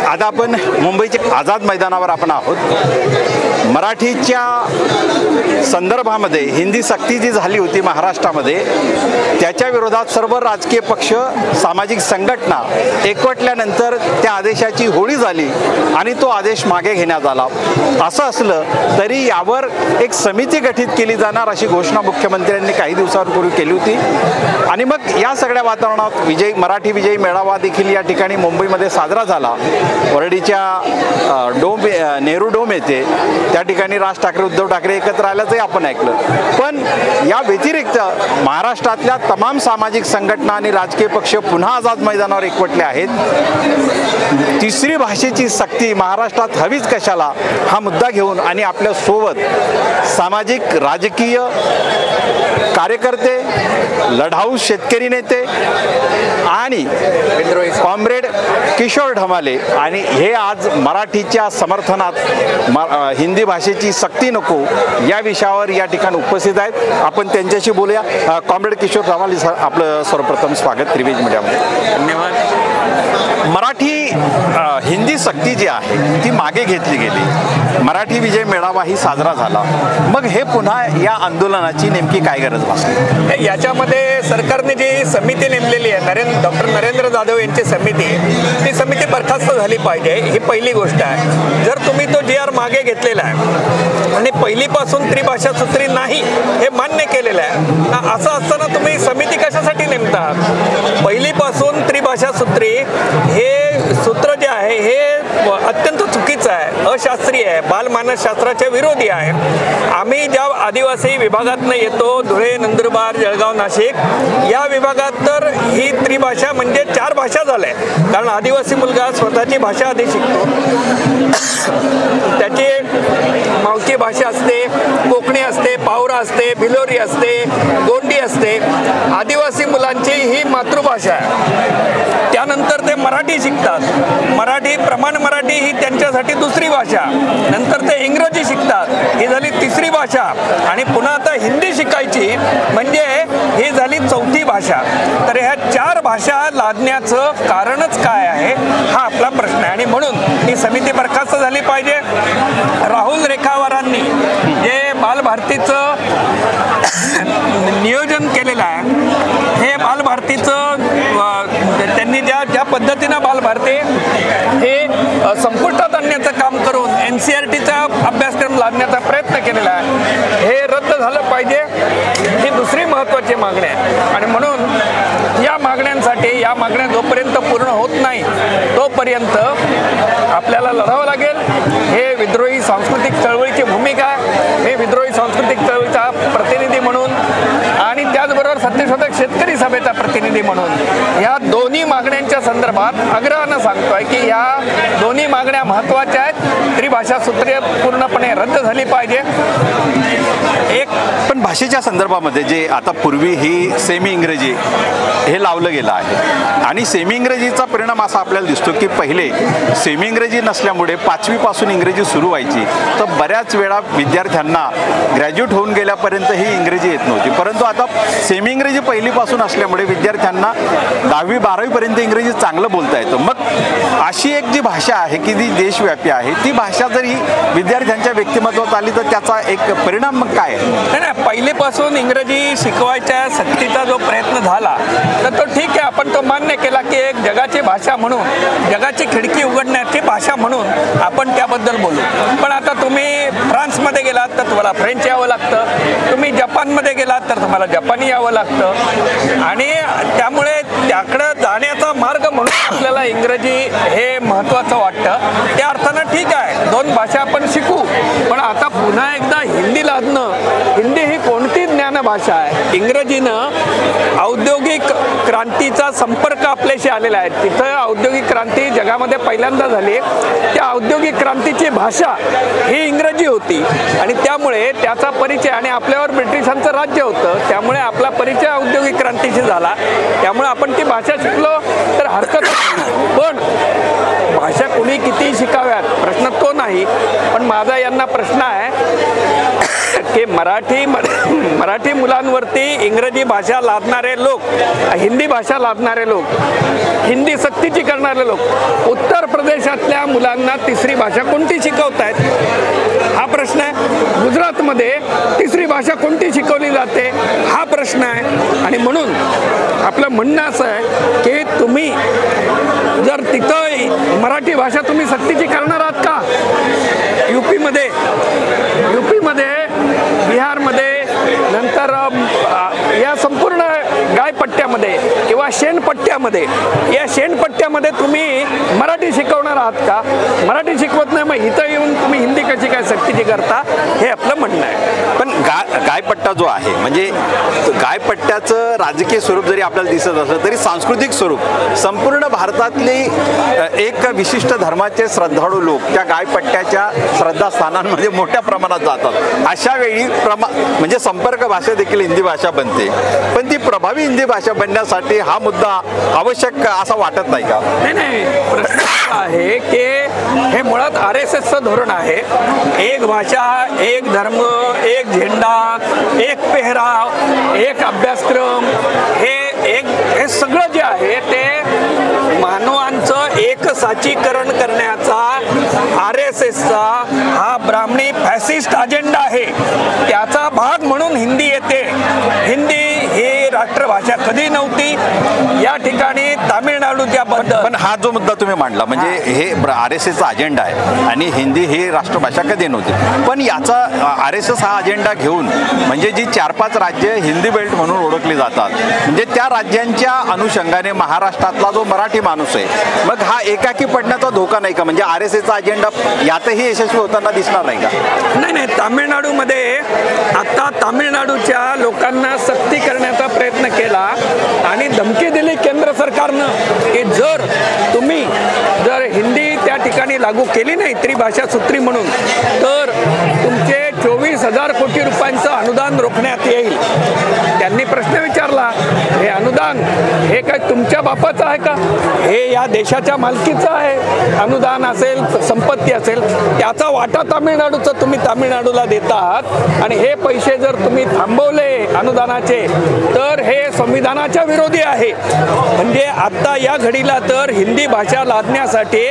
आता आपण मुंबईच्या आझाद मैदानावर आपण आहोत। मराठीच्या संदर्भामध्ये हिंदी सक्ती जी झाली होती महाराष्ट्रामध्ये, त्याच्या विरोधात सर्व राजकीय पक्ष, सामाजिक संघटना एकवटल्यानंतर त्या आदेशाची होळी झाली आणि तो आदेश मागे घेण्यात आला। असं असलं तरी यावर एक समिती गठीत केली जाणार अशी घोषणा मुख्यमंत्र्यांनी काही दिवसांपूर्वी केली होती। आणि मग या सगळ्या वातावरणात मराठी विजयी मेळावा देखील या ठिकाणी मुंबईमध्ये साजरा झाला। वरळीच्या नेहरू डोम येथे त्या ठिकाणी राज ठाकरे, उद्धव ठाकरे एकत्र आल्याचंही आपण ऐकलं। पण या व्यतिरिक्त महाराष्ट्रातल्या तमाम सामाजिक संघटना आणि राजकीय पक्ष पुन्हा आझाद मैदानावर एकवटले आहेत। तिसरी भाषेची सक्ती महाराष्ट्रात हवीच कशाला हा मुद्दा घेऊन आणि आपल्या सोबत सामाजिक राजकीय कार्यकर्ते, लढाऊ शेतकरी नेते आणि कॉम्रेड किशोर ढमाले आणि हे आज मराठीच्या समर्थनात हिंदी भाषेची सक्ती नको या विषयावर या ठिकाणी उपस्थित आहेत। आपण त्यांच्याशी बोलूया। कॉम्रेड किशोर ढमाले सर, आपलं सर्वप्रथम स्वागत त्रिवेज मीडियामध्ये। धन्यवाद। मराठी हिंदी सक्ती जी आहे ती मागे घेतली गेली, मराठी विजय मेळावा ही साजरा झाला, मग हे पुन्हा या आंदोलनाची नेमकी काय गरज भासली? याच्यामध्ये सरकारने जी समिती नेमलेली आहे, डॉक्टर नरेंद्र जाधव यांची समिती, ती समिती बरखास्त झाली पाहिजे, ही पहिली गोष्ट आहे। जर तुम्ही तो GR मागे घेतलेला आहे आणि पहिलीपासून त्रिभाषा सूत्री नाही हे मान्य केलेलं आहे, असं असताना तुम्ही समिती कशासाठी नेमता? पहिलीपासून त्रिभाषा सूत्री हे सूत्र जे आहे हे अत्यंत चुकीचं आहे, अशास्त्रीय आहे, बालमानसशास्त्राच्या विरोधी आहे। आम्ही ज्या आदिवासी विभागातनं येतो, धुळे, नंदुरबार, जळगाव, नाशिक या विभागात तर ही त्रिभाषा म्हणजे 4 भाषा झाल्या, कारण आदिवासी मुलगा स्वतःची भाषा आधी शिकतो, त्याची मावकी भाषा असते, कोकणी असते, पावरा असते, भिलोरी असते, गोंडी असते। आदिवासी मुलांची ही मातृभाषा आहे। त्यानंतर ते मराठी शिकतात, मराठी प्रमाण मराठी ही त्यांच्यासाठी दुसरी भाषा, नंतर ते इंग्रजी शिकतात, ही झाली तिसरी भाषा, आणि पुन्हा आता हिंदी शिकायची म्हणजे ही झाली चौथी भाषा। तर ह्या 4 भाषा लादण्याचं कारणच काय आहे हा आपला प्रश्न आहे, आणि म्हणून ही समिती बरखास्त झाली पाहिजे। राहुल रेखावारांनी जे बालभारतीचं नियोजन केलेलं आहे, हे बालभारतीचं त्यांनी ज्या पद्धतीनं बालभारती हे संपुष्टात आणण्याचं काम करून NCERTचा अभ्यासक्रम लादण्याचा प्रयत्न केलेला आहे, हे रद्द झालं पाहिजे, ही दुसरी महत्त्वाची मागणी आहे। आणि म्हणून या मागण्या जोपर्यंत पूर्ण होत नाही तोपर्यंत आपल्याला लढावं लागेल। हे विद्रोही सांस्कृतिक चळवळीची भूमिका आहे, हे विद्रोही सांस्कृतिक चळवळीचा प्रतिनिधी म्हणून आणि त्याचबरोबर सत्यशोधक शेतकरी सभेचा प्रतिनिधी म्हणून या दोन्ही मागण्यांच्या संदर्भात आग्रहानं सांगतोय की या दोन्ही मागण्या महत्त्वाच्या आहेत। त्रिभाषा सूत्रे पूर्णपणे रद्द झाली पाहिजे। पण भाषेच्या संदर्भामध्ये जे आता पूर्वी ही सेमी इंग्रजी हे लावलं गेलं आहे आणि सेमी इंग्रजीचा परिणाम असा आपल्याला दिसतो की पहिले सेमी इंग्रजी नसल्यामुळे 5वी पासून इंग्रजी सुरू व्हायची, तर बऱ्याच वेळा विद्यार्थ्यांना ग्रॅज्युएट होऊन गेल्यापर्यंत ही इंग्रजी येत नव्हती, परंतु आता सेमी इंग्रजी पहिलीपासून असल्यामुळे विद्यार्थ्यांना 10वी 12वी पर्यंत इंग्रजी चांगलं बोलता येतं। मग अशी एक जी भाषा आहे की जी देशव्यापी आहे, ती भाषा जरी विद्यार्थ्यांच्या व्यक्तिमत्वात आली तर त्याचा एक परिणाम मग काय आहे? नाही, पहिलीपासून इंग्रजी शिकवायच्या सक्तीचा जो प्रयत्न झाला तर तो ठीक आहे, आपण तो मान्य केला की एक जगाची भाषा म्हणून, जगाची खिडकी उघडण्याची भाषा म्हणून आपण त्याबद्दल बोलू। पण आता तुम्ही फ्रान्समध्ये गेलात तर तुम्हाला फ्रेंच यावं लागतं, तुम्ही जपानमध्ये गेलात तर तुम्हाला जपानी यावं लागतं, आणि त्यामुळे त्याकडं जाण्याचा मार्ग म्हणून आपल्याला इंग्रजी हे महत्त्वाचं वाटतं। त्या अर्थानं ठीक आहे, 2 भाषा आपण शिकू, पण आता पुन्हा एकदा हिंदी लादणं, हिंदी ही कोणती ज्ञानभाषा आहे? इंग्रजीनं औद्योगिक क्रांतीचा संपर्क आपल्याशी आलेला आहे, तिथं औद्योगिक क्रांती जगामध्ये पहिल्यांदा झाली, त्या औद्योगिक क्रांतीची भाषा ही इंग्रजी होती, आणि त्यामुळे त्याचा परिचय, आणि आपल्यावर ब्रिटिशांचं राज्य होतं, त्यामुळे आपला परिचय औद्योगिक क्रांतीशी झाला, त्यामुळे आपण ती भाषा शिकलो तर हरकत नाही। पण भाषा कुणी किती शिकाव्यात प्रश्न तो नाही, पण माझा यांना प्रश्न आहे की मराठी मुलांवरती इंग्रजी भाषा लादणारे लोक, हिंदी भाषा लादणारे लोक, हिंदी सक्तीची करणारे लोक उत्तर प्रदेशातल्या मुलांना तिसरी भाषा कोणती शिकवतायत हा प्रश्न आहे. गुजरातमध्ये तिसरी भाषा कोणती शिकवली जाते हा प्रश्न आहे. आणि म्हणून आपलं म्हणणं असं आहे की तुम्ही जर तिथं मराठी भाषा तुम्ही सक्तीची करणार आहात का? यूपीमध्ये, बिहारमध्ये, नंतर या संपूर्ण गायपट्ट्यामध्ये किंवा शेणपट्ट्यामध्ये, या शेणपट्ट्यामध्ये तुम्ही मराठी शिकवणार आहात का? मराठी शिकवत नाही, मग इथं येऊन तुम्ही हिंदी कशी काय सक्तीची करता हे आपलं म्हणणं आहे. पण गायपट्टा जो आहे म्हणजे गायपट्ट्याचं राजकीय स्वरूप जरी आपल्याला दिसत असलं तरी सांस्कृतिक स्वरूप संपूर्ण भारतातली एक विशिष्ट धर्माचे श्रद्धाळू लोक त्या गायपट्ट्याच्या श्रद्धास्थानांमध्ये मोठ्या प्रमाणात जातात. अशा वेळी म्हणजे संपर्क भाषा देखील हिंदी भाषा बनते. पण ती प्रभावी हिंदी भाषा बनण्यासाठी हा मुद्दा आवश्यक असा वाटत नाही का? नाही, प्रश्न आहे की हे मुळात RSSचं धोरण आहे. एक भाषा, एक धर्म, एक झेंडा, एक पेहराव, एक अभ्यासक्रम, हे सगळं जे आहे ते मानवांचं एकसाचीकरण करण्याचा RSSचा हा ब्राह्मणी फॅसिस्ट अजेंडा आहे. त्याचा भाग म्हणून हिंदी येते. हिंदी ही राष्ट्रभाषा कधी नव्हती. या ठिकाणी तामिळनाडूच्या बद्दल पण हा जो मुद्दा तुम्ही मांडला म्हणजे हे RSSचा अजेंडा आहे आणि हिंदी ही राष्ट्रभाषा कधी नव्हती. पण याचा RSS हा अजेंडा घेऊन म्हणजे जी 4-5 राज्य हिंदी बेल्ट म्हणून ओळखली जातात म्हणजे त्या राज्यांच्या अनुषंगाने महाराष्ट्रातला जो मराठी माणूस आहे मग हा एकाकी पडण्याचा धोका नाही का? म्हणजे RSSचा अजेंडा यातही यशस्वी होताना दिसणार नाही का? नाही, तामिळनाडूमध्ये आता तामिळनाडूच्या लोकांना सक्ती करण्याचा प्रयत्न केला आणि धमकी दिली केंद्र सरकारनं की जर तुम्ही हिंदी त्या ठिकाणी लागू केली नाही त्रिभाषा सूत्री म्हणून तर तुमचे 24,000 कोटी रुपयांचं अनुदान रोखण्यात येईल. त्यांनी प्रश्न विचारला, हे अनुदान हे काय तुमच्या बापाचं आहे का? हे या देशाच्या मालकीचं आहे. अनुदान असेल, संपत्ती असेल, त्याचा वाटा तामिळनाडूचा तुम्ही तामिळनाडूला देत आहात आणि हे पैसे जर तुम्ही थांबवले अनुदानाचे तर हे संविधानाच्या विरोधी आहे. म्हणजे आता या घडीला तर हिंदी भाषा लादण्यासाठी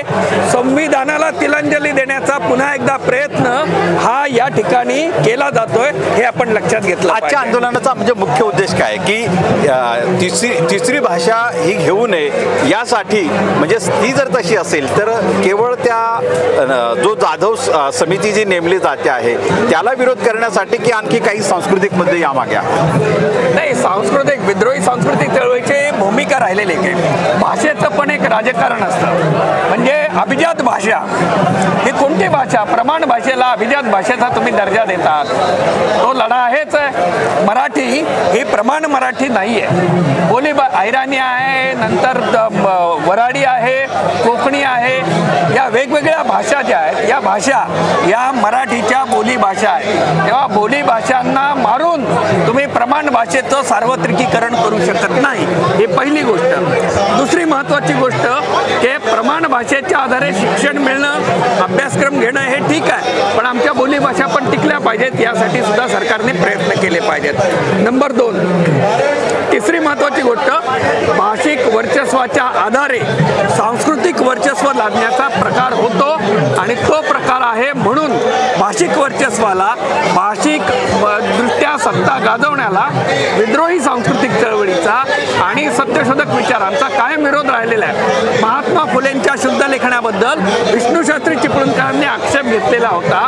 संविधानाला तिलांजली देण्याचा पुन्हा एकदा प्रयत्न हा या ठिकाणी केला जातोय हे आपण लक्षात घेतलं. आजच्या आंदोलनाचा म्हणजे मुख्य उद्देश काय की तिसरी भाषा ही घेऊ नये यासाठी म्हणजे ती जर तशी असेल तर केवळ त्या जो जाधव समिती जी नेमली जाते आहे त्याला विरोध करण्यासाठी की आणखी काही सांस्कृतिक मुद्दे यामागे? नाही, सांस्कृतिक विद्रोही सांस्कृतिक चळवळीची भूमिका राहिलेली आहे. भाषेचं पण एक राजकारण असतं. म्हणजे अभिजात भाषा ही कोणती भाषा? प्रमाण भाषेला अभिजात भाषेचा तुम्ही दर्जा देतात, तो लढा आहेच आहे. मराठी ही प्रमाण मराठी नाही आहे. बोली ऐराणी आहे, नंतर वराडी आहे, कोकणी आहे, या वेगवेगळ्या भाषा ज्या आहेत या भाषा या मराठीच्या बोली भाषा आहेत. तेव्हा बोली भाषांना मारून तुम्ही प्रमाण भाषेचं सार्वत्रिकीकरण करू शकत नाही. ही पहिली गोष्ट. दुसरी महत्त्वाची गोष्ट की प्रमाण भाषेच्या आधारे शिक्षण मिळणं, अभ्यासक्रम घेणं हे ठीक आहे, पण आमच्या बोली भाषा पण टिकल्या पाहिजेत यासाठी सुद्धा सरकारने प्रयत्न केले पाहिजेत. नंबर 2, तिसरी महत्त्वाची गोष्ट, भाषिक वर्चस्वाच्या आधारे सांस्कृतिक वर्चस्व लादण्याचा प्रकार होतो आणि तो प्रकार आहे. म्हणून भाषिक वर्चस्वाला, भाषिक दृष्ट्या सत्ता गाजवण्याला विद्रोही सांस्कृतिक चळवळीचा आणि सत्यशोधक विचारांचा कायम विरोध राहिलेला आहे. महात्मा फुलेंच्या शुद्ध लेखनाबद्दल विष्णूशास्त्री चिपळूणकरांनी आक्षेप घेतलेला होता.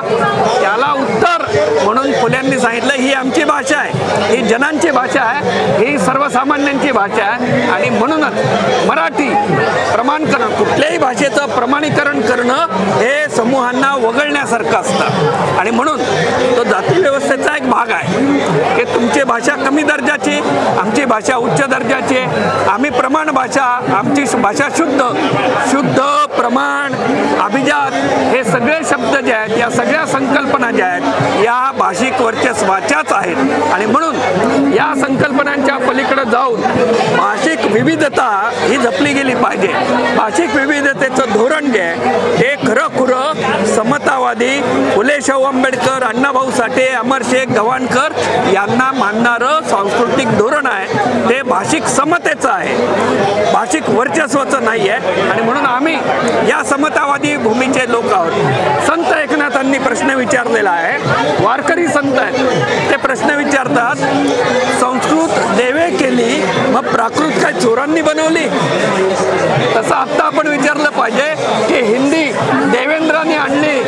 त्याला उत्तर म्हणून फुल्यांनी सांगितलं ही आमची भाषा आहे, ही जनांची भाषा आहे, ही सर्वसामान्यांची भाषा आहे आणि म्हणूनच मराठी प्रमाणकरण, कुठल्याही भाषेचं प्रमाणीकरण करणं हे समूहांना वगळण्यासारखं असतं आणि म्हणून तो जाती व्यवस्थेचा एक भाग आहे की तुमची भाषा कमी दर्जाची, आमची भाषा उच्च दर्जाची, आम्ही प्रमाण भाषा, आमची भाषा शुद्ध, प्रमाण, अभिजात हे सगळे शब्द जे आहेत या सगळ्या संकल्पना ज्या आहेत या भाषिक वर्चस्वाच्याच आहेत आणि म्हणून या संकल्पनांच्या पलीकडे जाऊन भाषिक विविधता ही जपली गेली पाहिजे. भाषिक विविधतेचं धोरण जे आहे हे खरं समतावादी फुले शाहू आंबेडकर, अण्णाभाऊ साठे, अमर शेख, गव्हाणकर यांना मानणारं सांस्कृतिक धोरण आहे. ते भाषिक समतेचं आहे, भाषिक वर्चस्वाचं नाही आहे. आणि म्हणून आम्ही या समतावादी भूमीचे लोक आहोत. संत एकनाथांनी प्रश्न विचारलेला आहे, वारकरी संत आहेत, ते प्रश्न विचारतात, संस्कृत देवे केली मग प्राकृत काय चोरांनी बनवली? तसं आत्ता आपण विचारलं पाहिजे की हिंदी देवेंद्रांनी आणली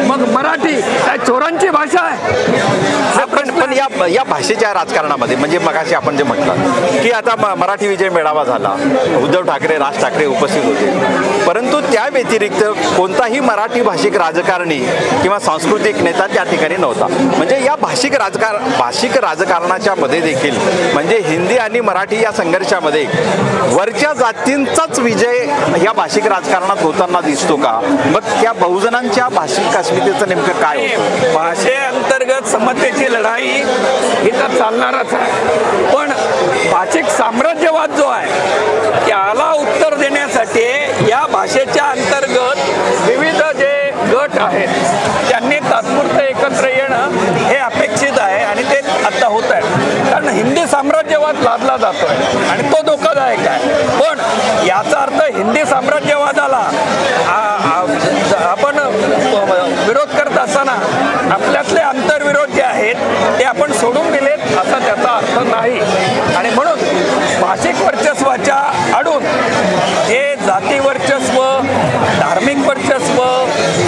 मग मराठी काय चोरांची भाषा आहे? पण या भाषेच्या राजकारणामध्ये म्हणजे मगाशी आपण जे म्हटलं की आता मराठी विजय मेळावा झाला, उद्धव ठाकरे, राज ठाकरे उपस्थित होते, परंतु त्या व्यतिरिक्त कोणताही मराठी भाषिक राजकारणी किंवा सांस्कृतिक नेता त्या ठिकाणी नव्हता. म्हणजे या भाषिक राजकारणाच्या मध्ये देखील म्हणजे हिंदी आणि मराठी या संघर्षामध्ये वरच्या जातींचाच विजय या भाषिक राजकारणात होताना दिसतो का? मग त्या बहुजनांच्या भाषिक अस्मितेचं नेमकं काय होतं? भाषेअंतर्गत समतेची लढाई ही तर चालणारच आहे, पण भाषिक साम्राज्यवाद जो आहे त्याला उत्तर देण्यासाठी या भाषेच्या अंतर्गत विविध जे गट आहेत त्यांनी तात्पुरतं एकत्र येणं हे अपेक्षित आहे आणि ते आता होत आहे. कारण हिंदी साम्राज्यवाद लादला जातोय आणि तो धोकादायक आहे. पण याचा अर्थ हिंदी साम्राज्यवादाला आपण विरोध करत असताना आपल्यातले आंतरविरोध जे आहेत ते आपण सोडून दिलेत असा त्याचा अर्थ नाही. आणि म्हणून भाषिक वर्चस्वाच्या आडून जे जाती वर्चस्व, धार्मिक वर्चस्व,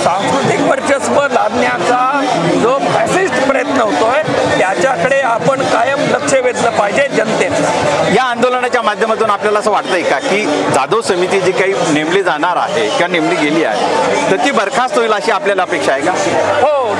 सांस्कृतिक वर्चस्व लादण्याचा जो फॅसिस्ट प्रयत्न होतोय त्याच्याकडे आपण कायम लक्ष वेधलं पाहिजे जनतेचं. या आंदोलनाच्या माध्यमातून आपल्याला असं वाटतंय का की जाधव समिती जी काही नेमली जाणार आहे किंवा नेमली गेली आहे तर ती बरखास्त होईल अशी आपल्याला अपेक्षा आहे का? हो,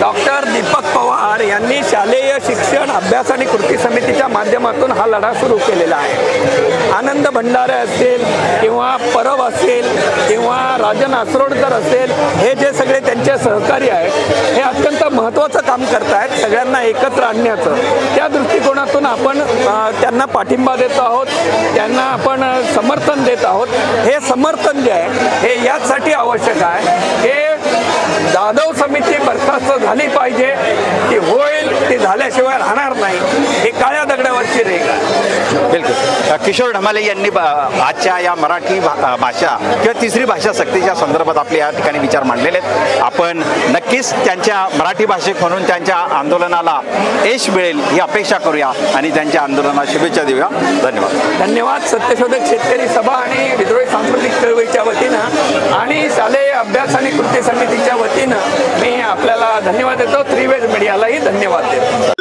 डॉक्टर दीपक पवार यांनी शालेय शिक्षण अभ्यास आणि कृती समितीच्या माध्यमातून हा लढा सुरू केलेला आहे. आनंद भंडारे असतील किंवा परब असेल किंवा राजन असरोडकर असेल, हे जे सगळे त्यांचे सहकारी आहेत हे अत्यंत महत्त्वाचं काम करत आहेत सगळ्यांना एकत्र आणण्याचं. त्या दृष्टिकोनातून आपण त्यांना पाठिंबा देत आहोत, त्यांना आपण समर्थन देत आहोत. हे समर्थन जे आहे हे याचसाठी आवश्यक आहे हे जाधव समिती बरखास्त झाली पाहिजे, ती होईल, ती झाल्याशिवाय राहणार नाही, हे काळ्या दगडावरची रेघ आहे. बिलकुल. किशोर ढमाले यांनी आजच्या या मराठी भाषा किंवा तिसरी भाषा सक्तीच्या संदर्भात आपले या ठिकाणी विचार मांडलेले आहेत. आपण नक्कीच त्यांच्या मराठी भाषिक म्हणून त्यांच्या आंदोलनाला यश मिळेल ही अपेक्षा करूया आणि त्यांच्या आंदोलनाला शुभेच्छा देऊया. धन्यवाद. धन्यवाद. सत्यशोधक शेतकरी सभा आणि विद्रोही सांस्कृतिक चळवळीच्या वतीनं आणि शालेय अभ्यास आणि कृती समितीच्या वतीनं मी आपल्याला धन्यवाद देतो. त्रिवेद मीडियालाही धन्यवाद देतो.